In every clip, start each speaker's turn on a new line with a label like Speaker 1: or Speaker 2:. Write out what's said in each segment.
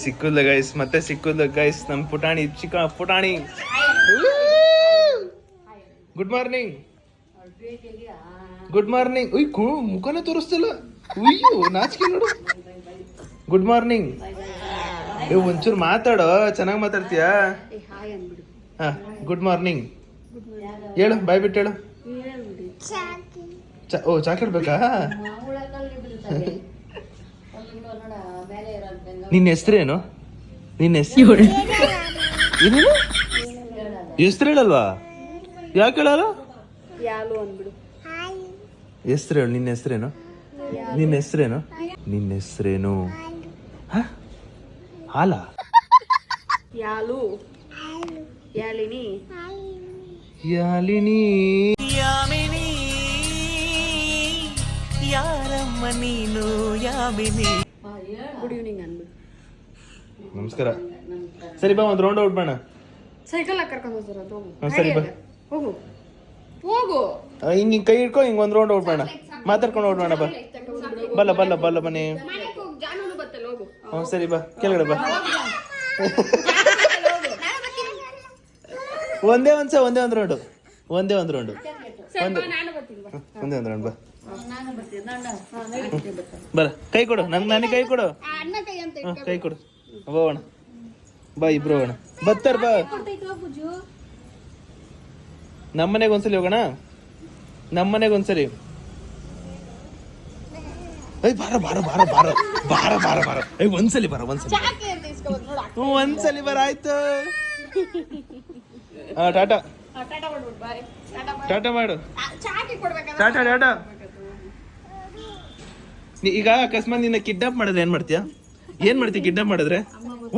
Speaker 1: ಸಿಕ್ಕುಲ್ಲ guys, ಮತ್ತೆ ಸಿಕ್ಕುಲ್ಲ guys ನಮ್ ಪುಟಾಣಿ, ಚಿಕ್ಕ ಪುಟಾಣಿ. Good morning, good morning. ಮುಖನೇ ತೋರಿಸ್ತಿಲ್ಲ, ಉಯ್ಯೋ ನಾಚಿಕೆ ನೋಡು. Good morning. ಒಂಚೂರು ಮಾತಾಡೋ, ಚೆನ್ನಾಗಿ ಮಾತಾಡ್ತೀಯಾ? ಹಾ, ಗುಡ್ ಮಾರ್ನಿಂಗ್ ಹೇಳು, ಬಾಯ್ ಬಿಟ್ಟು ಹೇಳು. ಓ ಚಾಕ್ಲೇಟ್ ಬೇಕಾ? ನಿನ್ನ ಹೆಸ್ರೇನು? ನಿನ್ನ ಹೆಸರು ಏನೇನು? ಹೆಸ್ರು ಹೇಳಲ್ವಾ? ಯಾಕೆ ಹೇಳಲ್ಲ? ಹೆಸ್ರು ಹೇಳು. ನಿನ್ನ ಹೆಸ್ರೇನು? ನಿನ್ನ ಹೆಸ್ರೇನು? ನಿನ್ನ ಹೆಸ್ರೇನು? ಹಾಲ?
Speaker 2: ಯಾಲು, ಯಾಲಿನಿ,
Speaker 1: ಯಾಲಿನಿ,
Speaker 3: ಯಾಮಿನಿ, ಯಾರಮ್ಮ ನೀನು ಯಾಮಿನಿ.
Speaker 2: Good evening ಅನ್ಬಿಡು.
Speaker 1: ನಮಸ್ಕಾರ. ಸರಿ ಬಾ, ಒಂದು ರೌಂಡ್ ಔಟ್ ಮಾಡೋಣ.
Speaker 2: ಸೈಕಲ್ ಕರ್ಕೊಂಡು ಹೋಗ್ತಾರ ಅದು.
Speaker 1: ಸರಿ ಬಾ,
Speaker 2: ಹೋಗು ಹೋಗು.
Speaker 1: ಹಿಂಗೆ ಕೈ ಹಿಡ್ಕೊ, ಹಿಂಗೆ ಒಂದು ರೌಂಡ್ ಔಟ್ ಮಾಡೋಣ, ಮಾತಾಡ್ಕೊಂಡು ಔಟ್ ಮಾಡೋಣ. ಬಾ ಬಲ್ಲ ಬಲ್ಲ ಬಲ್ಲ ಬನ್ನಿ. ಹ್ಞೂ ಸರಿ ಬಾ, ಕೆಳಗಡೆ ಬಾ. ಒಂದೇ ಒಂದು ರೌಂಡು, ಒಂದೇ ಒಂದು ರೌಂಡ್ ಬಾ. ಬರ, ಕೈ ಕೊಡು ನನಗೆ, ಕೈ ಕೊಡು. ಕೈ ಕೊಡು, ಹೋಗೋಣ ಬಾ, ಇಬ್ರು ಹೋಗೋಣ. ಬತ್ತಾರ ಬಾ, ನಮ್ಮನೆಗೆ ಒಂದ್ಸಲಿ ಹೋಗೋಣ, ನಮ್ಮನೆಗೆ ಒಂದ್ಸಲಿ. ಬಾರ ಬಾರ ಬಾರ ಬಾರ ಬಾರ ಬಾರ ಬಾರ ಒಂದ್ಸಲಿ ಬರ, ಒಂದ್ಸಲಿ ಬರ. ಆಯ್ತು, ಟಾಟಾ ಟಾಟಾ ಮಾಡು. ಟಾಟಾ ಟಾಟಾ. ಈಗ ಅಕಸ್ಮಾತ್ ನಿನ್ನ ಕಿಡ್ನಾಪ್ ಮಾಡಿದ್ರೆ ಏನ್ ಮಾಡ್ತೀಯ? ಏನ್ ಮಾಡ್ತೀಯ ಕಿಡ್ನಾಪ್ ಮಾಡಿದ್ರೆ?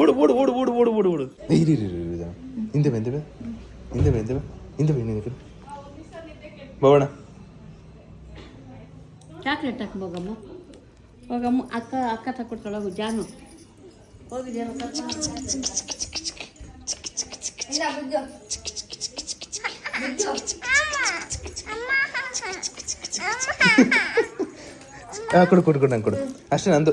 Speaker 1: ಓಡು ಓಡು ಓಡು ಓಡು ಓಡು ಓಡು ಓಡು. ಹಿಂದೆ ಬಂದೇವೆ, ಹಿಂದೆ ಬಂದೇವೆ, ಹಿಂದೆ ಬಂದ ಹೋಗೋಣ.
Speaker 2: ಚಾಕ್ಲೇಟ್ ಹಾಕಿ ಹೋಗಮ್ಮ, ಹೋಗಮ್ಮ. ಅಕ್ಕ ತಕೊಡ್ಕೊಳ್ಳೋಗು. ಜಾನು ಹೋಗಿ, ಜಾನು
Speaker 1: ಕೊಡು ಕೊಡು ಕೊಡು, ನಂಗೆ ಕೊಡು ಅಷ್ಟೇ, ನಂದು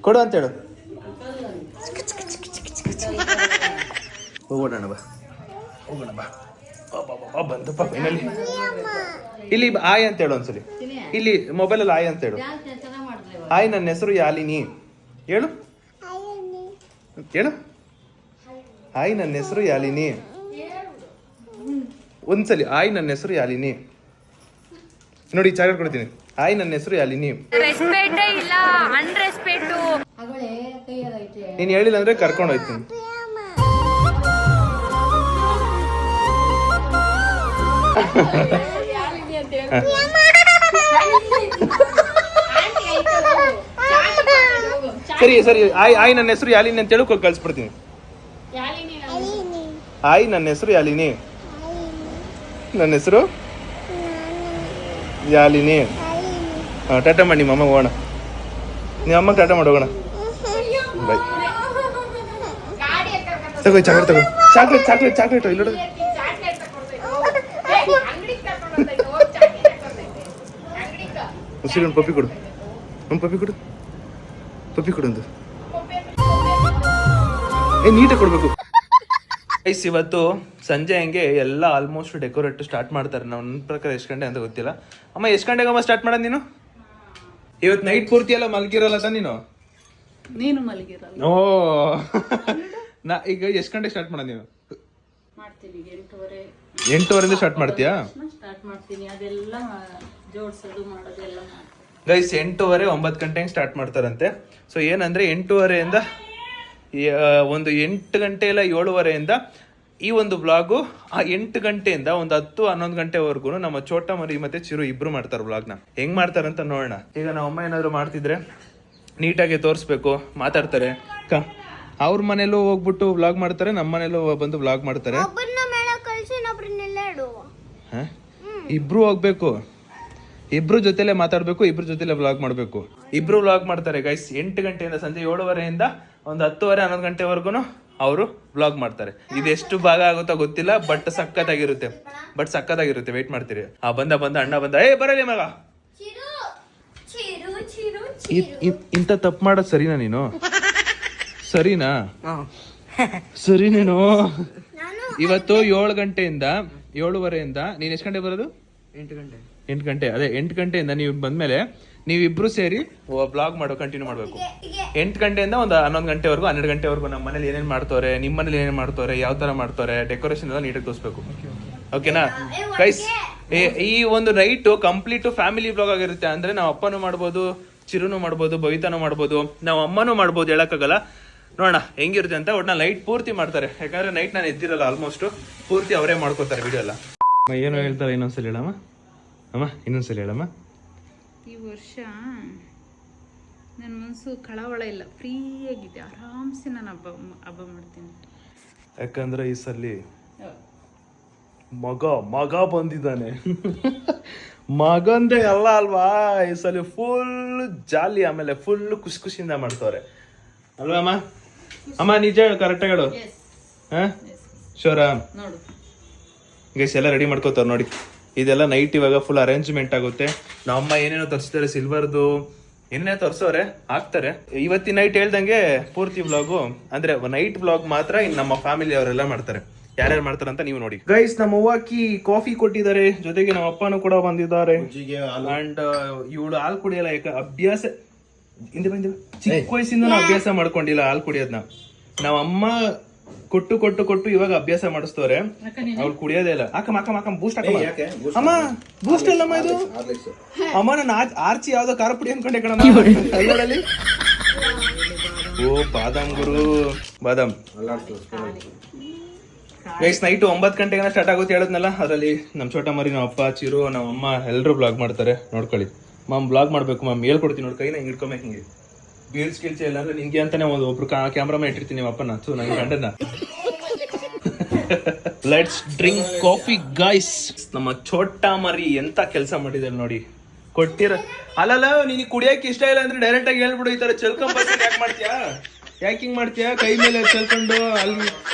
Speaker 1: ಕೊಡು ಅಂತ ಹೇಳು. ಹೋಗೋಣ ಬಾ, ಹೋಗೋಣ ಬಾ. ಬಂದಪ್ಪ ಫೈನಲಿ. ಇಲ್ಲಿ ಆಯ್ ಅಂತ ಹೇಳು ಒಂದ್ಸಲಿ, ಇಲ್ಲಿ ಮೊಬೈಲಲ್ಲಿ ಆಯ್ ಅಂತ ಹೇಳು. ಆಯ್, ನನ್ನ ಹೆಸರು ಯಾಲಿನಿ ಹೇಳು, ಹೇಳು. ಆಯ್, ನನ್ನ ಹೆಸರು ಯಾಲಿನಿ. ಒಂದ್ಸಲಿ ಆಯ್, ನನ್ನ ಹೆಸರು ಯಾಲಿನಿ. ನೋಡಿ, ಚಾಕ್ಲೇಟ್ ಕೊಡ್ತೀನಿ. ಆಯ್, ನನ್ನ ಹೆಸರು ಯಾಲಿನಿ. ನೀನ್ ಹೇಳಿಲ್ಲ ಅಂದ್ರೆ ಕರ್ಕೊಂಡು ಹೋಗ್ತೀನಿ. ಸರಿ ಸರಿ, ಆಯ್ ನನ್ನ ಹೆಸರು ಯಾಲಿನಿ ಅಂತ ಹೇಳಿ ಕಳ್ಸ್ಬಿಡ್ತೀನಿ. ಆಯ್, ನನ್ನ ಹೆಸರು ಯಾಲಿನಿ. ನನ್ನ ಹೆಸರು ಯಾಲಿನಿ. ಟಾಟಾ ಮಾಡಿ ನಿಮ್ಮ ಅಮ್ಮ, ಹೋಗೋಣ. ನಿಮ್ಮ ಅಮ್ಮ ಟಾಟಾ ಮಾಡಿ ಹೋಗೋಣ. ಬಾಯ್. ತಗೋ ಚಾಕ್ಲೇಟ್, ತಗೋ ಚಾಕ್ಲೇಟ್ ಚಾಕ್ಲೇಟ್ ಚಾಕ್ಲೇಟ್. ಇಲ್ಲ ಉಸಿರು, ಒಂದು ಪಪ್ಪಿ ಕೊಡು, ಒಂದು ಪಪ್ಪಿ ಕೊಡು, ಪಪ್ಪಿ ಕೊಡು ಒಂದು. ನೀಟಾಗಿ ಕೊಡ್ಬೇಕು. ಗೈಸ್, ಇವತ್ತು ಸಂಜೆ ಹಂಗೆ ಎಲ್ಲ ಆಲ್ಮೋಸ್ಟ್ ಡೆಕೋರೇಟ್ ಸ್ಟಾರ್ಟ್ ಮಾಡ್ತಾರೆ. ನನ್ನ ಪ್ರಕಾರ ಎಷ್ಟು ಗಂಟೆ ಅಂತ ಗೊತ್ತಿಲ್ಲ. ಅಮ್ಮ, ಎಷ್ಟು ಗಂಟೆಗಮ್ಮ ಸ್ಟಾರ್ಟ್ ಮಾಡೋದು ನೀನು? ಇವತ್ತು ನೈಟ್ ಪೂರ್ತಿ ಎಲ್ಲ ಮಲಗಿರಲ್ಲ ತಾನೆ ನೀನು?
Speaker 2: ನೀನು ಮಲಗಿರಲ್ಲ.
Speaker 1: ಓ, ನಾ ಈಗ ಎಷ್ಟು ಗಂಟೆ ಸ್ಟಾರ್ಟ್ ಮಾಡೋದು ನೀನು?
Speaker 2: ಮಾಡ್ತೀನಿ 8:30.
Speaker 1: 8:30 ಸ್ಟಾರ್ಟ್ ಮಾಡ್ತೀಯಾ?
Speaker 2: ಸ್ಟಾರ್ಟ್ ಮಾಡ್ತೀನಿ, ಅದೆಲ್ಲ ಜೋಡಿಸೋದು ಮಾಡೋದೆಲ್ಲ.
Speaker 1: ಗೈಸ್, 8:30 9 ಗಂಟೆಗೆ ಸ್ಟಾರ್ಟ್ ಮಾಡ್ತಾರಂತೆ. ಸೊ ಏನಂದ್ರೆ 8:30 ಒಂದು 8 ಗಂಟೆ ಇಲ್ಲ 7:30 ಈ ಒಂದು ವ್ಲಾಗು ಆ 8 ಗಂಟೆಯಿಂದ ಒಂದು 10-11 ಗಂಟೆವರೆಗೂ ನಮ್ಮ ಚೋಟ ಮರಿ ಮತ್ತೆ ಚಿರು ಇಬ್ರು ಮಾಡ್ತಾರೆ ವ್ಲಾಗ್ನ. ಹೆಂಗ್ ಮಾಡ್ತಾರಂತ ನೋಡೋಣ. ಈಗ ನಮ್ಮ ಅಮ್ಮ ಏನಾದ್ರು ಮಾಡ್ತಿದ್ರೆ ನೀಟಾಗಿ ತೋರಿಸ್ಬೇಕು, ಮಾತಾಡ್ತಾರೆ. ಅವ್ರ ಮನೇಲೂ ಹೋಗ್ಬಿಟ್ಟು ವ್ಲಾಗ್ ಮಾಡ್ತಾರೆ, ನಮ್ಮ ಮನೇಲೂ ಬಂದು ವ್ಲಾಗ್ ಮಾಡ್ತಾರೆ. ಇಬ್ರು ಹೋಗ್ಬೇಕು, ಇಬ್ರು ಜೊತೆಲೆ ಮಾತಾಡ್ಬೇಕು, ಇಬ್ರು ಜೊತೆಲೆ ವ್ಲಾಗ್ ಮಾಡ್ಬೇಕು. ಇಬ್ರು ವ್ಲಾಗ್ ಮಾಡ್ತಾರೆ ಗೈಸ್. 8 ಗಂಟೆಯಿಂದ ಸಂಜೆ 7:30 ಒಂದು 10-11 ಗಂಟೆವರೆಗೂ ಅವರು ವ್ಲಾಗ್ ಮಾಡ್ತಾರೆ. ಇದೆಷ್ಟು ಭಾಗ ಆಗುತ್ತೋ ಗೊತ್ತಿಲ್ಲ, ಬಟ್ ಸಕ್ಕತ್ತಾಗಿರುತ್ತೆ. ವೇಟ್ ಮಾಡ್ತೀರಿ. ಬಂದ ಅಣ್ಣ ಬಂದ. ಏ ಬರಲಿ ಮಗ. ಇಂಥ ತಪ್ಪು ಮಾಡೋದು ಸರಿನಾ ನೀನು? ಸರಿನಾ? ಸರಿನೇನು? ಇವತ್ತು 7 ಗಂಟೆಯಿಂದ 7:30 ನೀನ್ ಎಷ್ಟು ಗಂಟೆ ಬರೋದು? 8 ಗಂಟೆ. ಅದೇ 8 ಗಂಟೆಯಿಂದ ನೀವು ಬಂದ್ಮೇಲೆ ನೀವಿಬ್ರು ಸೇರಿ ಬ್ಲಾಗ್ ಕಂಟಿನ್ಯೂ ಮಾಡಬೇಕು. 8 ಗಂಟೆಯಿಂದ ಒಂದು 11 ಗಂಟೆವರೆಗೂ 12 ಗಂಟೆವರೆಗೂ ನಮ್ಮ ಮನೇಲಿ ಏನೇನು ಮಾಡ್ತವ್ರೆ, ನಿಮ್ಮ ಮನೇಲಿ ಏನೇನು ಮಾಡ್ತವ್ರೆ, ಯಾವ ತರ ಮಾಡ್ತವ್ರೆ, ಡೆಕೋರೇಷನ್ ಎಲ್ಲ ನೀಟಾಗಿ ತೋರಿಸ್ಬೇಕು. ಓಕೆನಾ ಗೈಸ್? ಈ ಒಂದು ನೈಟ್ ಕಂಪ್ಲೀಟ್ ಫ್ಯಾಮಿಲಿ ಬ್ಲಾಗ್ ಆಗಿರುತ್ತೆ. ಅಂದ್ರೆ ನಾವು ಅಪ್ಪನೂ ಮಾಡ್ಬೋದು, ಚಿರುನು ಮಾಡ್ಬೋದು, ಭವಿತಾನು ಮಾಡ್ಬೋದು, ನಾವು ಅಮ್ಮನೂ ಮಾಡ್ಬೋದು, ಹೇಳಕ್ಕಾಗಲ್ಲ. ನೋಡೋಣ ಹೆಂಗಿರುತ್ತೆ ಅಂತ. ಒಟ್ಟು ಲೈಟ್ ಪೂರ್ತಿ ಮಾಡ್ತಾರೆ, ಯಾಕಂದ್ರೆ ನೈಟ್ ನಾನು ಎದ್ದಿರಲ್ಲ, ಆಲ್ಮೋಸ್ಟ್ ಪೂರ್ತಿ ಅವರೇ ಮಾಡ್ಕೋತಾರೆ ವಿಡಿಯೋ ಎಲ್ಲ. ಏನೋ ಹೇಳ್ತಾರೆ, ಇನ್ನೊಂದ್ಸಲ ಹೇಳಮ್ಮ. ಅಮ್ಮ ಇನ್ನೊಂದ್ಸಲ ಹೇಳಮ್ಮ.
Speaker 4: ಈ ವರ್ಷ ನನ್ನ ಮನಸ್ಸು ಕಳವಳ ಇಲ್ಲ, ಫ್ರೀ ಆಗಿದೆ, ಆರಾಮ್ಸೆ ನಾನು ಹಬ್ಬ ಮಾಡ್ತೀನಿ.
Speaker 1: ಯಾಕಂದ್ರೆ ಈ ಸಲ ಮಗ ಬಂದಿದ್ದಾನೆ. ಮಗಂದೇ ಅಲ್ಲ ಅಲ್ವಾ, ಈ ಸಲ ಫುಲ್ ಜಾಲಿ, ಆಮೇಲೆ ಫುಲ್ ಖುಷಿಯಿಂದ ಮಾಡ್ತವ್ರೆ ಅಲ್ವಾ ಅಮ್ಮ? ಅಮ್ಮ ನಿಜ ಹೇಳು, ಕರೆಕ್ಟಾಗಿ ಹೇಳು. ಶೋರ
Speaker 4: ನೋಡು
Speaker 1: ಗೈಸ್ ಎಲ್ಲ ರೆಡಿ ಮಾಡ್ಕೋತಾರ ನೋಡಿ. ಇದೆಲ್ಲ ನೈಟ್ ಇವಾಗ ಫುಲ್ ಅರೇಂಜ್ಮೆಂಟ್ ಆಗುತ್ತೆ. ನಮ್ಮಮ್ಮ ಏನೇನೋ ತರಿಸ್ತಾರೆ, ಸಿಲ್ವರ್ದು ಏನೇನೋ ತರಿಸೋರೆ, ಹಾಕ್ತಾರೆ. ಇವತ್ತಿನ ನೈಟ್ ಹೇಳ್ದಂಗೆ ಪೂರ್ತಿ ವ್ಲಾಗು, ಅಂದ್ರೆ ನೈಟ್ ವ್ಲಾಗ್ ಮಾತ್ರ ಇನ್ನು ನಮ್ಮ ಫ್ಯಾಮಿಲಿ ಅವರೆಲ್ಲ ಮಾಡ್ತಾರೆ. ಯಾರ್ಯಾರು ಮಾಡ್ತಾರೆ ಅಂತ ನೀವು ನೋಡಿ ಗೈಸ್. ನಮ್ಮ ಅವ್ವಕ್ಕಿ ಕಾಫಿ ಕೊಟ್ಟಿದ್ದಾರೆ, ಜೊತೆಗೆ ನಮ್ಮ ಅಪ್ಪನೂ ಕೂಡ ಬಂದಿದ್ದಾರೆ. ಅಂಡ್ ಇವಳು ಹಾಲು ಕುಡಿಯಲ್ಲ, ಯಾಕೆ ಅಭ್ಯಾಸ ಚಿಕ್ಕ ವಯಸ್ಸಿಂದ ಅಭ್ಯಾಸ ಮಾಡ್ಕೊಂಡಿಲ್ಲ ಹಾಲು ಕುಡಿಯೋದನ್ನ. ನಾವ್ ಅಮ್ಮ ಕೊಟ್ಟು ಇವಾಗ ಅಭ್ಯಾಸ ಮಾಡಿಸ್ತವ್ರೆ. ಅವ್ರು ಕುಡಿಯೋದೇ ಇಲ್ಲ. ಹಾಕಮ್ಮ ಬೂಸ್ಟ್ ಹಾಕಮ್ಮ. ಅಮ್ಮ ಬೂಸ್ಟ್ ಅಲ್ಲಮ್ಮ ಇದು. ಅಮ್ಮ ನಾನು ಆರ್ಚಿ ಯಾವ್ದೋ ಖಾರ ಪುಡಿ ಅನ್ಕೊಂಡೆ ಕಣಮ್ಮ. ಓ ಬಾದಾಮ್ ಗುರು, ಬಾದಾಮ್. ಗೈಸ್ ನೈಟ್ 9 ಗಂಟೆಗೆ ಸ್ಟಾರ್ಟ್ ಆಗುತ್ತೆ ಹೇಳದ್ನಲ್ಲ. ಅದರಲ್ಲಿ ನಮ್ಮ ಚೋಟ ಮರಿ, ನಮ್ಮ ಅಪ್ಪ, ಚಿರು, ನಮ್ಮ ಅಮ್ಮ ಎಲ್ಲರೂ ಬ್ಲಾಗ್ ಮಾಡ್ತಾರೆ. ನೋಡ್ಕೊಳ್ಳಿ ಮಾಮ್, ಬ್ಲಾಗ್ ಮಾಡ್ಬೇಕು ಮಾಮ್, ಹೇಳ್ಕೊಡ್ತೀನಿ ನೋಡಿ. ಕೈನ ಹಿಂಗೆ ಹಿಡ್ಕೊಬೇಕು, ಹಿಂಗೆ ಬೀಳ್ಸ್ ಗಿಲ್ಸ್ ಎಲ್ಲ ಅಂದ್ರೆ ನಿನ್ಗೆ ಅಂತಾನೆ ಒಬ್ರು ಕ್ಯಾಮ್ರಾಮನ್ ಇಟ್ಟಿರ್ತೀನಿ ನಿಮ್ಮ ಅಪ್ಪನ, ನನ್ನ ಗಂಡನ. Let's drink coffee guys. ನಮ್ಮ ಚೋಟ ಮರಿ ಎಂತ ಕೆಲಸ ಮಾಡಿದ್ದಾರೆ ನೋಡಿ. ಅಲ್ಲಲ್ಲ ನಿನಗೆ ಕುಡಿಯಕ್ಕೆ ಇಷ್ಟ ಇಲ್ಲ ಅಂದ್ರೆ ಡೈರೆಕ್ಟ್ ಆಗಿ ಹೇಳ್ಬಿಡು. ಈ ತರ ಚೆಲ್ಕೊಂಡ್ ಯಾಕೆ ಮಾಡ್ತೀಯಾ? ಯಾಕೆ ಹಿಂಗ್ ಮಾಡ್ತೀಯಾ? ಕೈ ಮೇಲೆ ಚೆಲ್ಕೊಂಡು, ಅಲ್ಲಿ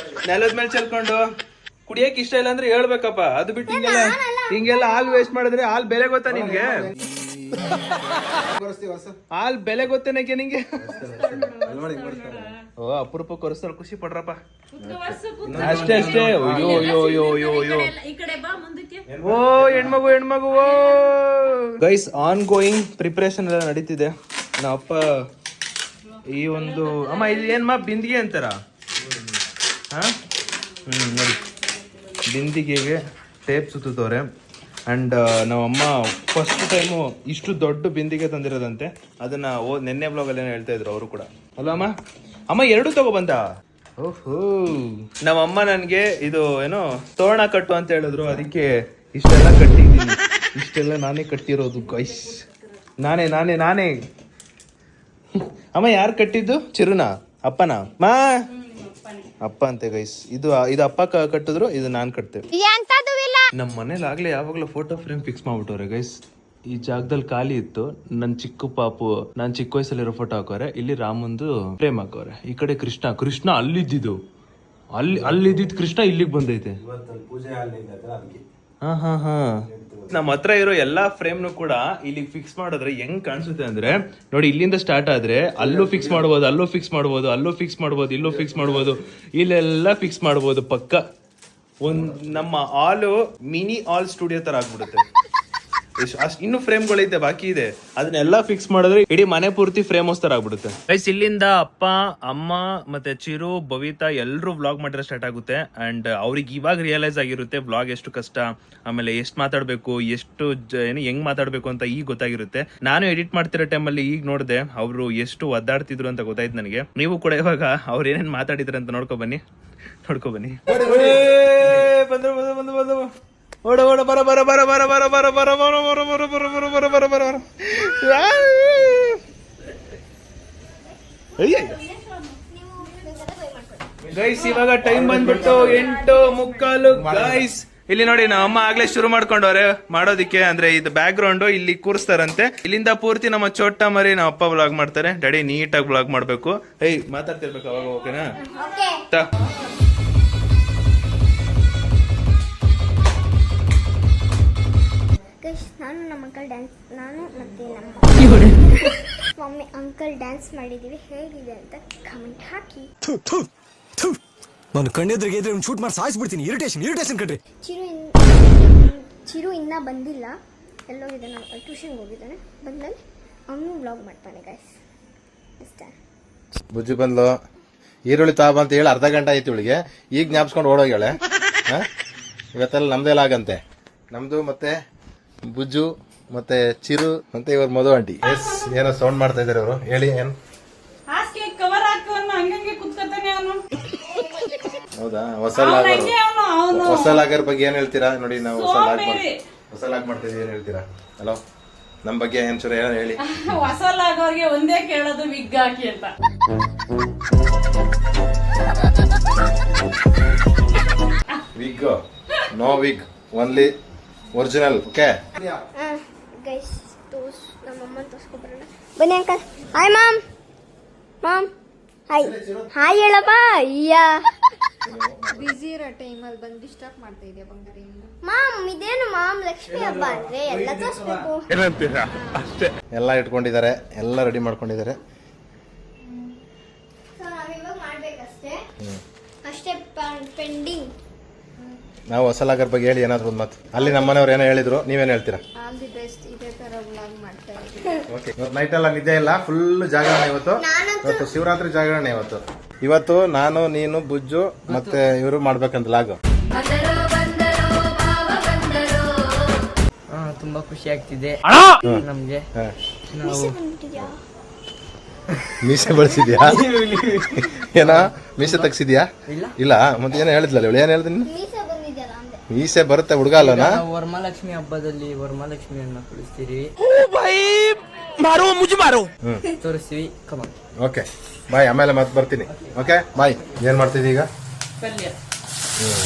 Speaker 1: ನೆಲದ ಮೇಲೆ ಚೆಲ್ಕೊಂಡು. ಕುಡಿಯಕ್ಕೆ ಇಷ್ಟ ಇಲ್ಲ ಅಂದ್ರೆ ಹೇಳ್ಬೇಕಪ್ಪ. ಅದು ಬಿಟ್ಟು ಹಿಂಗೆಲ್ಲ ಹಾಲು ವೇಸ್ಟ್ ಮಾಡಿದ್ರೆ ಹಾಲು ಬೆಲೆ ಗೊತ್ತಾ ನಿನ್ಗೆ? ಹಾಲ್ ಬೆಲೆ ಗೊತ್ತೇನಕ್ಕೆ ನಿಂಗೆ? ಓ ಅಪರೂಪ ಕೊರಿಸ್ತಾರೆ, ಖುಷಿ ಪಡ್ರಪ್ಪ. ಅಷ್ಟೇ. ಅಯ್ಯೋ ಓ ಹೆಣ್ಮಗು. ಗೈಸ್ ಆನ್ ಗೋಯಿಂಗ್ ಪ್ರಿಪರೇಷನ್ ಎಲ್ಲ ನಡೀತಿದೆ. ನಮ್ಮ ಅಪ್ಪ ಈ ಒಂದು ಅಮ್ಮ ಇಲ್ಲಿ ಏನ್ ಬಿಂದಿಗೆ ಅಂತಾರ? ನೋಡಿ ಬಿಂದಿಗೆಗೆ ಟೇಪ್ ಸುತ್ತವ್ರೆ. ಅಂಡ್ ನಮ್ಮಮ್ಮ ಫಸ್ಟ್ ಟೈಮು ಇಷ್ಟು ದೊಡ್ಡ ಬಿಂದಿಗೆ ತಂದಿರೋದಂತೆ. ಅದನ್ನ ನೆನ್ನೆ ಬ್ಲಾಗಲ್ಲಿ ಏನೋ ಹೇಳ್ತಾ ಇದ್ರು ಅವರು ಕೂಡ, ಅಲ್ವಾ ಅಮ್ಮ? 2 ತಗೊಬಂದ. ಓಹೋ, ನಮ್ಮಮ್ಮ ನನ್ಗೆ ಇದು ಏನೋ ತೋರಣ ಕಟ್ಟು ಅಂತ ಹೇಳಿದ್ರು. ಅದಕ್ಕೆ ಇಷ್ಟೆಲ್ಲ ಕಟ್ಟಿದ್ದೀನಿ. ಇಷ್ಟೆಲ್ಲ ನಾನೇ ಕಟ್ಟಿರೋದು ಗೈಸ್. ನಾನೇ ಅಮ್ಮ ಯಾರು ಕಟ್ಟಿದ್ದು? ಚಿರುನಾ? ಅಪ್ಪನಾ? ಅಪ್ಪ ಅಂತೆ ಗೈಸ್. ಇದು ಅಪ್ಪ ಕಟ್ಟಿದ್ರು, ಇದು ನಾನ್ ಕಟ್ತೇವೆ. ನಮ್ಮ ಮನೇಲಿ ಆಗ್ಲೇ ಯಾವಾಗ್ಲೂ ಫೋಟೋ ಫ್ರೇಮ್ ಫಿಕ್ಸ್ ಮಾಡ್ಬಿಟ್ಟವ್ರೆ ಗೈಸ್. ಈ ಜಾಗದಲ್ಲಿ ಖಾಲಿ ಇತ್ತು. ನನ್ ಚಿಕ್ಕ ಪಾಪು, ನಾನ್ ಚಿಕ್ಕ ವಯಸ್ಸಲ್ಲಿರೋ ಫೋಟೋ ಹಾಕೋರೆ. ಇಲ್ಲಿ ರಾಮಂದು ಫ್ರೇಮ್ ಹಾಕೋರೆ. ಈ ಕಡೆ ಕೃಷ್ಣ ಅಲ್ಲಿದ್ದು ಕೃಷ್ಣ ಇಲ್ಲಿಗೆ ಬಂದೈತೆ. ಹಾ ನಮ್ಮ ಹತ್ರ ಇರೋ ಎಲ್ಲಾ ಫ್ರೇಮ್ನು ಕೂಡ ಇಲ್ಲಿ ಫಿಕ್ಸ್ ಮಾಡಿದ್ರೆ ಹೆಂಗ್ ಕಾಣಿಸುತ್ತೆ ಅಂದ್ರೆ ನೋಡಿ, ಇಲ್ಲಿಂದ ಸ್ಟಾರ್ಟ್ ಆದ್ರೆ ಅಲ್ಲೂ ಫಿಕ್ಸ್ ಮಾಡ್ಬೋದು, ಅಲ್ಲೂ ಫಿಕ್ಸ್ ಮಾಡ್ಬೋದು, ಅಲ್ಲೂ ಫಿಕ್ಸ್ ಮಾಡ್ಬೋದು, ಇಲ್ಲೂ ಫಿಕ್ಸ್ ಮಾಡ್ಬೋದು, ಇಲ್ಲೆಲ್ಲ ಫಿಕ್ಸ್ ಮಾಡ್ಬೋದು. ಪಕ್ಕ ನಮ್ಮ ಹಾಲು ಮಿನಿ ಹಾಲ್ ಸ್ಟುಡಿಯೋ ತರ ಆಗ್ಬಿಡುತ್ತೆ. ಇನ್ನು ಫ್ರೇಮ್ಗಳೈತೆ ಬಾಕಿ ಇದೆ, ಅದನ್ನೆಲ್ಲ ಫಿಕ್ಸ್ ಮಾಡಿದ್ರೆ ಇಡೀ ಮನೆ ಪೂರ್ತಿ ಫ್ರೇಮ್ ತರ ಆಗ್ಬಿಡುತ್ತೆ ಗೈಸ್. ಇಲ್ಲಿಂದ ಅಪ್ಪ, ಅಮ್ಮ ಮತ್ತೆ ಚಿರು, ಭವಿತಾ ಎಲ್ರು ವ್ಲಾಗ್ ಮಾಡಿರೋ ಸ್ಟಾರ್ಟ್ ಆಗುತ್ತೆ. ಅಂಡ್ ಅವ್ರಿಗೆ ಇವಾಗ ರಿಯಲೈಸ್ ಆಗಿರುತ್ತೆ ವ್ಲಾಗ್ ಎಷ್ಟು ಕಷ್ಟ, ಆಮೇಲೆ ಎಷ್ಟು ಮಾತಾಡ್ಬೇಕು, ಎಷ್ಟು ಹೆಂಗ್ ಮಾತಾಡ್ಬೇಕು ಅಂತ ಈಗ ಗೊತ್ತಾಗಿರುತ್ತೆ. ನಾನು ಎಡಿಟ್ ಮಾಡ್ತಿರೋ ಟೈಮಲ್ಲಿ ಈಗ ನೋಡಿದೆ ಅವರು ಎಷ್ಟು ಒದ್ದಾಡ್ತಿದ್ರು ಅಂತ ಗೊತ್ತಾಯ್ತು ನನಗೆ. ನೀವು ಕೂಡ ಇವಾಗ ಅವ್ರು ಏನೇನ್ ಮಾತಾಡಿದ್ರು ಅಂತ ನೋಡ್ಕೊ ಬನ್ನಿ. ಓಡ ಬರ ಗೈಸ್. ಇವಾಗ ಟೈಮ್ ಬಂದ್ಬಿಟ್ಟು 8:45 ಗೈಸ್. ಇಲ್ಲಿ ನೋಡಿ ನಮ್ಮ ಅಮ್ಮ ಆಗ್ಲೇ ಶುರು ಮಾಡ್ಕೊಂಡವ್ರೆ ಮಾಡೋದಿಕ್ಕೆ. ಅಂದ್ರೆ ಇದು ಬ್ಯಾಕ್ ಗ್ರೌಂಡ್ ಇಲ್ಲಿ ಕೂರಿಸ್ತಾರಂತೆ. ಇಲ್ಲಿಂದ ಪೂರ್ತಿ ನಮ್ಮ ಚೋಟ ಮರಿ ನಮ್ಮ ಅಪ್ಪ ವ್ಲಾಗ್ ಮಾಡ್ತಾರೆ. ಡ್ಯಾಡಿ ನೀಟಾಗಿ ವ್ಲಾಗ್ ಮಾಡ್ಬೇಕು. ಮಾತಾಡ್ತಿರ್ಬೇಕು ಅವಾಗ, ಓಕೆನಾ?
Speaker 5: ನಾನು ನಮ್ಮ ಮಕ್ಕಳ ಡ್ಯಾನ್ಸ್, ನಾನು ಮತ್ತೆ ನಮ್ಮ ಮಮ್ಮಿ ಅಂಕಲ್ ಡ್ಯಾನ್ಸ್ ಮಾಡಿದ್ದೀವಿ, ಹೇಗಿದೆ ಅಂತ ಕಮೆಂಟ್ ಹಾಕಿ.
Speaker 6: ನಾನು ಕಣ್ಣೆದ್ರಿಗೆ ಇದ್ರೆ ಶೂಟ್ ಮಾಡಿ ಸಾಯಿಸ್ಬಿಡ್ತೀನಿ. ಇರಿಟೇಷನ್ ಕಣ್ರಿ.
Speaker 5: ಚಿರು ಇನ್ನೂ ಬಂದಿಲ್ಲ, ಎಲ್ಲೋಗಿದ್ದಾನೆ, ಟ್ಯೂಷನ್ಗೆ ಹೋಗಿದ್ದಾನೆ. ಬಂದಮೇಲೆ ಅವನು ವ್ಲಾಗ್ ಮಾಡ್ತಾನೆ ಗೈಸ್ ಅಷ್ಟೇ.
Speaker 7: ಬುಜ್ಜಿ ಬಂದ್ಲು, ಈರುಳ್ಳಿ ತಾಬ ಅಂತ ಹೇಳಿ ಅರ್ಧ ಗಂಟೆ ಆಯ್ತು ಇವಳಿಗೆ, ಈಗ ಜ್ಞಾಪಿಸ್ಕೊಂಡು ಓಡೋಗ್ಯಾಳೆ. ಇವತ್ತೆಲ್ಲ ನಮ್ದೆಲ್ಲ ಆಗಂತೆ, ನಮ್ದು ಮತ್ತೆ ಬುಜ್ಜು ಮತ್ತೆ ಚಿರು ಮತ್ತೆ ಇವ್ರ ಮಧು ಆಂಟಿ. ಎಸ್, ಏನೋ ಸೌಂಡ್ ಮಾಡ್ತಾ ಇದಾರೆ ಅವರು, ಹೇಳಿ ಏನು?
Speaker 4: ಕವರ್ ಹಾಕೋನು ಹಂಗಂಗೆ ಕುತ್ಕೊತಾನೆ ಅವನು.
Speaker 7: ಹೌದಾ? ಹೊಸ ಲಾಗರ್ ಬಗ್ಗೆ ಏನ್ ಹೇಳ್ತೀರಾ? ನೋಡಿ, ನಾವು ಹೊಸ ಲಾಗ್ ಮಾಡ್ತಾ ಇದೀವಿ, ಏನ್ ಹೇಳ್ತೀರಾ? ಹಲೋ, ನಮ್ ಬಗ್ಗೆ ಏನ್ ಚೂರ ಏನೋ ಹೇಳಿ.
Speaker 4: ಹೊಸ ಲಾಗೋರ್ಗೆ ಒಂದೇ ಕೇಳೋದು, ವಿಗ್ ಹಾಕಿ ಅಂತ.
Speaker 7: Wig no wig, only original. Okay
Speaker 5: guys ನಮ್ಮಮ್ಮ ತೋರಿಸ್ಕೊಬರೋಣ ಬನ್ನಿ. Uncle hi. Mom hi hi ಹೇಳಪ್ಪ. ಅಯ್ಯ
Speaker 8: ಬಿಸಿ ಇರೋ ಟೈಮಲ್ಲಿ ಬಂದು ಡಿಸ್ಟರ್ಬ್ ಮಾಡ್ತಾ ಇದೆಯಾ ಬಂಗಾರಿಯಿಂದ?
Speaker 5: ಮಾಮ್ ಇದೇನು ಮಾಮ್, ಲಕ್ಷ್ಮಿ ಹಬ್ಬ ಅಂದ್ರೆ ಎಲ್ಲ ತೋರಿಸ್ಬೇಕು.
Speaker 7: ಎಲ್ಲ ಇಟ್ಕೊಂಡಿದ್ದಾರೆ, ಎಲ್ಲ ರೆಡಿ ಮಾಡ್ಕೊಂಡಿದ್ದಾರೆ.
Speaker 5: ಸೊ ನಾವಿವಾಗ ಮಾಡ್ಬೇಕಷ್ಟೇ, ಅಷ್ಟೇ ಪೆಂಡಿಂಗ್.
Speaker 7: ನಾವು ಹೊಸ ಲಾಗರ್ ಬಗ್ಗೆ ಹೇಳಿ ಏನಾದ್ರು ಒಂದು ಮಾತು. ಅಲ್ಲಿ ನಮ್ಮ ಮನೆಯವ್ರು ಏನೋ ಹೇಳಿದ್ರು, ನೀವೇನು ಹೇಳ್ತೀರಾ?
Speaker 8: All the best. ಇದೇ ತರ ವ್ಲಾಗ್ ಮಾಡ್ತಾ ಇದ್ದೀನಿ.
Speaker 7: ಓಕೆ, ಇವತ್ತು ನೈಟ್ ಎಲ್ಲ ನಿದ್ದೆ ಇಲ್ಲ, ಫುಲ್ ಜಾಗರಣೆ ಇವತ್ತು ಶಿವರಾತ್ರಿ ಜಾಗರಣೆ ಇವತ್ತು ನಾನು, ನೀನು, ಬುಜ್ಜು ಮತ್ತೆ ಇವರು ಮಾಡ್ಬೇಕಂತ ಲಾಗ್.
Speaker 9: ತುಂಬಾ ಖುಷಿ ಆಗ್ತಿದೆ ನಮ್ಗೆ.
Speaker 7: ಮೀಸೆ ಬಳಸಿದ್ಯಾ? ಏನ ಮೀಸೆ ತಗ್ಸಿದ್ಯಾ? ಇಲ್ಲ, ಮತ್ತೆ ಏನೋ ಹೇಳಿದ್ಲಲ್ಲ ಇವಳು, ಏನ್ ಹೇಳ್ತೀನಿ? ಮೀಸೆ ಬರುತ್ತೆ, ಹುಡುಗ ಅಲ್ಲನಾ?
Speaker 9: ವರಮಹಾಲಕ್ಷ್ಮಿ ಹಬ್ಬದಲ್ಲಿ ವರಮಹಾಲಕ್ಷ್ಮಿಯನ್ನ ಕುಳಿಸ್ತೀರಿ, ತೋರಿಸ್ತೀವಿ. ಕಮಾನ್.
Speaker 7: ಓಕೆ ಬಾಯ್, ಆಮೇಲೆ ಮತ್ತೆ ಬರ್ತೀನಿ. Okay bye. ಏನ್ ಮಾಡ್ತಿದ್ದಿ ಈಗ?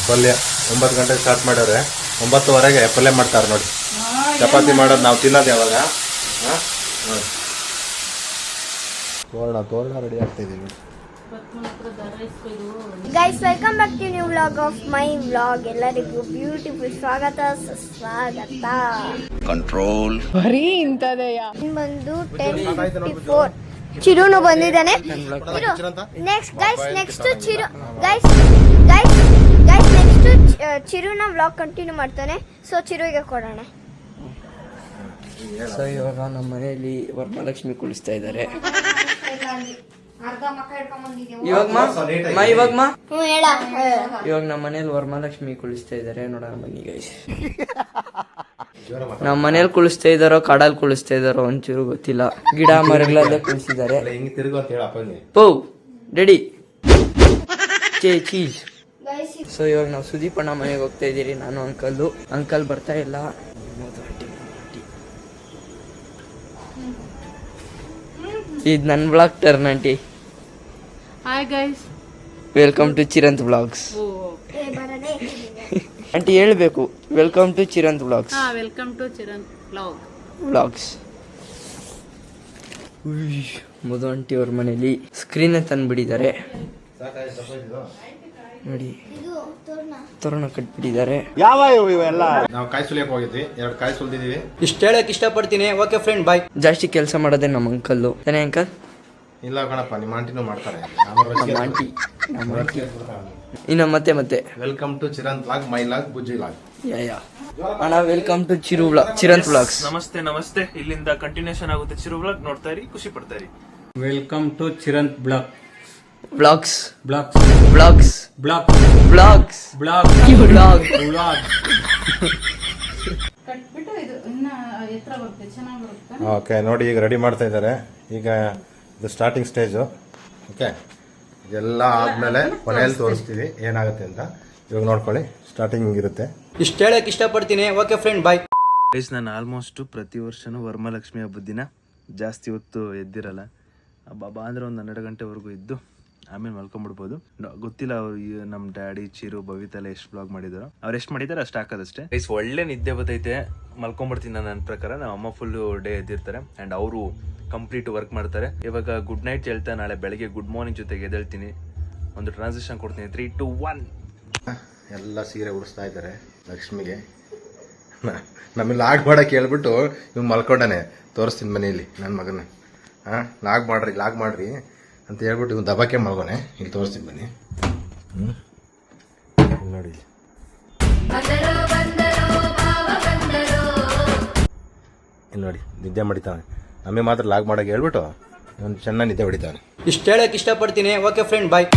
Speaker 7: ಪಲ್ಯ 9 ಗಂಟೆಗೆ ಸ್ಟಾರ್ಟ್ ಮಾಡ್ಯಾರೆ, 9:15ಗೆ ಪಲ್ಯ ಮಾಡ್ತಾರೆ ನೋಡಿ. ಚಪಾತಿ ಮಾಡೋದು ನಾವು ತಿನ್ನೋದು ಯಾವಾಗ? ತೋರಣ ರೆಡಿ ಆಗ್ತಾ ಇದೀವಿ.
Speaker 5: Guys welcome back to new vlog of my vlog. ಎಲ್ಲರಿಗೂ ಬ್ಯೂಟಿಫುಲ್ ಸ್ವಾಗತ, ಸುಸ್ವಾಗತ.
Speaker 6: ಕಂಟ್ರೋಲ್
Speaker 5: ಬಂದು 10:54. ಚಿರುನು ಬಂದಿದ್ದಾನೆ. ನೆಕ್ಸ್ಟ್ ಚಿರು ಗೈಸ್ ನೆಕ್ಸ್ಟ್ ಚಿರುನ ವ್ಲಾಗ್ ಕಂಟಿನ್ಯೂ ಮಾಡ್ತಾನೆ. ಸೊ ಚಿರುಗೆ ಕೊಡೋಣ.
Speaker 9: ಸೊ ಇವಾಗ ನಮ್ಮ ಮನೆಯಲ್ಲಿ ವರಮಹಾಲಕ್ಷ್ಮಿ ಕುಳಿಸ್ತಾ ಇದ್ದಾರೆ. ಇವಾಗ ನಮ್ಮ ಮನೇಲಿ ವರಮಹಾಲಕ್ಷ್ಮಿ ಕುಳಿಸ್ತಾ ಇದ್ದಾರೆ, ನೋಡೋಣ ಬನ್ನಿ ಗೈಸ್. ನಮ್ಮ ಮನೇಲಿ ಕುಳಿಸ್ತಾ ಇದಾರೋ ಕಾಡಲ್ಲಿ ಕುಳಿಸ್ತಾ ಇದಾರೋ ಒಂಚೂರು ಗೊತ್ತಿಲ್ಲ. ಗಿಡ ಮರಗಳಲ್ಲೇ ಕುಳಿಸಿದ್ದಾರೆ. ಪೋ ರೆಡಿ ಚೀಸ್. ಸೊ ಇವಾಗ ನಾವು ಸುದೀಪ್ ಅಣ್ಣ ಮನೆಗೆ ಹೋಗ್ತಾ ಇದೀರಿ, ನಾನು ಅಂಕಲ್ ಬರ್ತಾ ಇಲ್ಲ. ಇದು ನನ್ನ blog turn aunty.
Speaker 4: Hi guys,
Speaker 9: welcome to Chiranth blogs. Aunty ಹೇಳ್ಬೇಕು, welcome to Chiranth blogs.
Speaker 4: Welcome to Chiranth
Speaker 9: blogs. Madhu aunty ಅವ್ರ ಮನೇಲಿ ಸ್ಕ್ರೀನ್ ತಂದ್ಬಿಟ್ಟಿದ್ದಾರೆ ನೋಡಿ, ತೋರಣ ಕಟ್ಬಿಟ್ಟಿದ್ದಾರೆ.
Speaker 7: ನಾವು ಕಾಯಿ ಸುಲಿಯಕ್ಕೆ ಹೋಗಿದ್ವಿ, 2 ಕಾಯಿ ಸುಲಿದಿದೀವಿ.
Speaker 9: ಇಷ್ಟ ಹೇಳಕ್ ಇಷ್ಟಪಡ್ತೀನಿ. Okay friend bye. ಜಾಸ್ತಿ ಕೆಲಸ ಮಾಡೋದೇ ನಮ್ಮ ಅಂಕಲ್ಲು ತಾನೇ ಅಂಕಲ್?
Speaker 7: ಇಲ್ಲ ಕಣಪ್ಪ, ನಿಮ್ಮ ಆಂಟಿನೂ ಮಾಡ್ತಾರೆ.
Speaker 9: ನಮ್ಮ ಆಂಟಿ ಇನ್ನು ಮತ್ತೆ
Speaker 7: welcome to Chiranth vlog, my log, Bujji log.
Speaker 9: ಯಾ ಅಣ್ಣ, ವೆಲ್ಕಮ್ ಟು ಚಿರಂತ್ ವ್ಲಾಗ್ಸ್.
Speaker 1: ನಮಸ್ತೆ. ಇಲ್ಲಿಂದ ಕಂಟಿನ್ಯೂಷನ್ ಆಗುತ್ತೆ ಚಿರು ವ್ಲಾಗ್, ನೋಡ್ತಾ ಇರಿ, ಖುಷಿ ಪಡ್ತಾ ಇರಿ.
Speaker 10: Welcome to Chiranth blog.
Speaker 9: Blogs.
Speaker 4: ಕಟ್ಬಿಟ್ಟು ಇದು ಇನ್ನ ಎತ್ತರ ಬರುತ್ತೆ, ಚೆನ್ನಾಗಿ ಬರುತ್ತೆ.
Speaker 7: ಓಕೆ ನೋಡಿ, ಈಗ ರೆಡಿ ಮಾಡ್ತಾ ಇದ್ದಾರೆ. ಈಗ ಇದು ಸ್ಟಾರ್ಟಿಂಗ್ ಸ್ಟೇಜು. ಓಕೆ, ಇದೆಲ್ಲ ಆದ್ಮೇಲೆ ಕೊನೆಯಲ್ಲಿ ತೋರಿಸ್ತೀವಿ ಏನಾಗುತ್ತೆ ಅಂತ. ಇವಾಗ ನೋಡ್ಕೊಳ್ಳಿ, ಸ್ಟಾರ್ಟಿಂಗ್ ಇರುತ್ತೆ.
Speaker 9: ಇಷ್ಟ ಹೇಳಕ್ ಇಷ್ಟಪಡ್ತೀನಿ. Okay friend bye.
Speaker 1: ಗೈಸ್, ನಾನು ಆಲ್ಮೋಸ್ಟ್ ಪ್ರತಿ ವರ್ಷನೂ ವರಮಹಾಲಕ್ಷ್ಮಿ ಹಬ್ಬದ ದಿನ ಜಾಸ್ತಿ ಹೊತ್ತು ಎದ್ದಿರಲ್ಲ. ಹಬ್ಬ ಅಂದರೆ ಒಂದು 12 ಗಂಟೆವರೆಗೂ ಇದ್ದು ಆಮೇಲೆ ಮಲ್ಕೊಂಡ್ಬಿಡ್ಬೋದು. ಗೊತ್ತಿಲ್ಲ ಅವ್ರು ನಮ್ಮ ಡ್ಯಾಡಿ ಚಿರು ಭವಿತೆಲ್ಲ ಎಷ್ಟು ಬ್ಲಾಗ್ ಮಾಡಿದಾರೋ, ಅವ್ರು ಎಷ್ಟು ಮಾಡಿದಾರೆ ಅಷ್ಟು ಹಾಕೋದಷ್ಟೇ. ಗೈಸ್, ಒಳ್ಳೆ ನಿದ್ದೆ ಬರ್ತೈತೆ, ಮಲ್ಕೊಂಡ್ಬಿಡ್ತೀನಿ ನಾನು. ನನ್ನ ಪ್ರಕಾರ ನಮ್ಮ ಅಮ್ಮ ಫುಲ್ ಡೇ ಎದ್ದಿರ್ತಾರೆ ಆ್ಯಂಡ್ ಅವರು ಕಂಪ್ಲೀಟ್ ವರ್ಕ್ ಮಾಡ್ತಾರೆ. ಇವಾಗ ಗುಡ್ ನೈಟ್ ಹೇಳ್ತಾ ನಾಳೆ ಬೆಳಗ್ಗೆ ಗುಡ್ ಮಾರ್ನಿಂಗ್ ಜೊತೆಗೆ ಎದ್ದೇಳ್ತೀನಿ. ಒಂದು ಟ್ರಾನ್ಸಿಷನ್ ಕೊಡ್ತೀನಿ. 3, 2, 1.
Speaker 7: ಎಲ್ಲ ಸೀರೆ ಉಡಿಸ್ತಾ ಇದ್ದಾರೆ ಲಕ್ಷ್ಮಿಗೆ. ನಮ್ಮಲ್ಲಿ ಆಗ ಮಾಡೋಕ್ಕೆ ಹೇಳ್ಬಿಟ್ಟು ಇವ್ನು ಮಲ್ಕೊಂಡಾನೆ. ತೋರಿಸ್ತೀನಿ ಮನೆಯಲ್ಲಿ ನನ್ನ ಮಗನ. ಹಾಂ ಲಾಗ್ ಮಾಡ್ರಿ ಅಂತ ಹೇಳ್ಬಿಟ್ಟು ಇವ್ನು ದಬಾಕೆ ಮಲ್ಗೋನೆ. ಇಲ್ಲಿ ತೋರಿಸ್ತೀನಿ ಬನ್ನಿ. ನೋಡಿ ಇಲ್ಲಿ ನೋಡಿ ನಿದ್ದೆ ಮಾಡಿತಾನೆ. ನಮಗೆ ಮಾತ್ರ ಲಾಗ್ ಮಾಡೋಕೆ ಹೇಳ್ಬಿಟ್ಟು ಅವ್ನು ಚೆನ್ನಾಗಿ ನಿದ್ದೆ ಹೊಡಿತಾನೆ.
Speaker 6: ಇಷ್ಟು ಹೇಳಕ್ ಇಷ್ಟಪಡ್ತೀನಿ. ಓಕೆ ಫ್ರೆಂಡ್, ಬಾಯ್.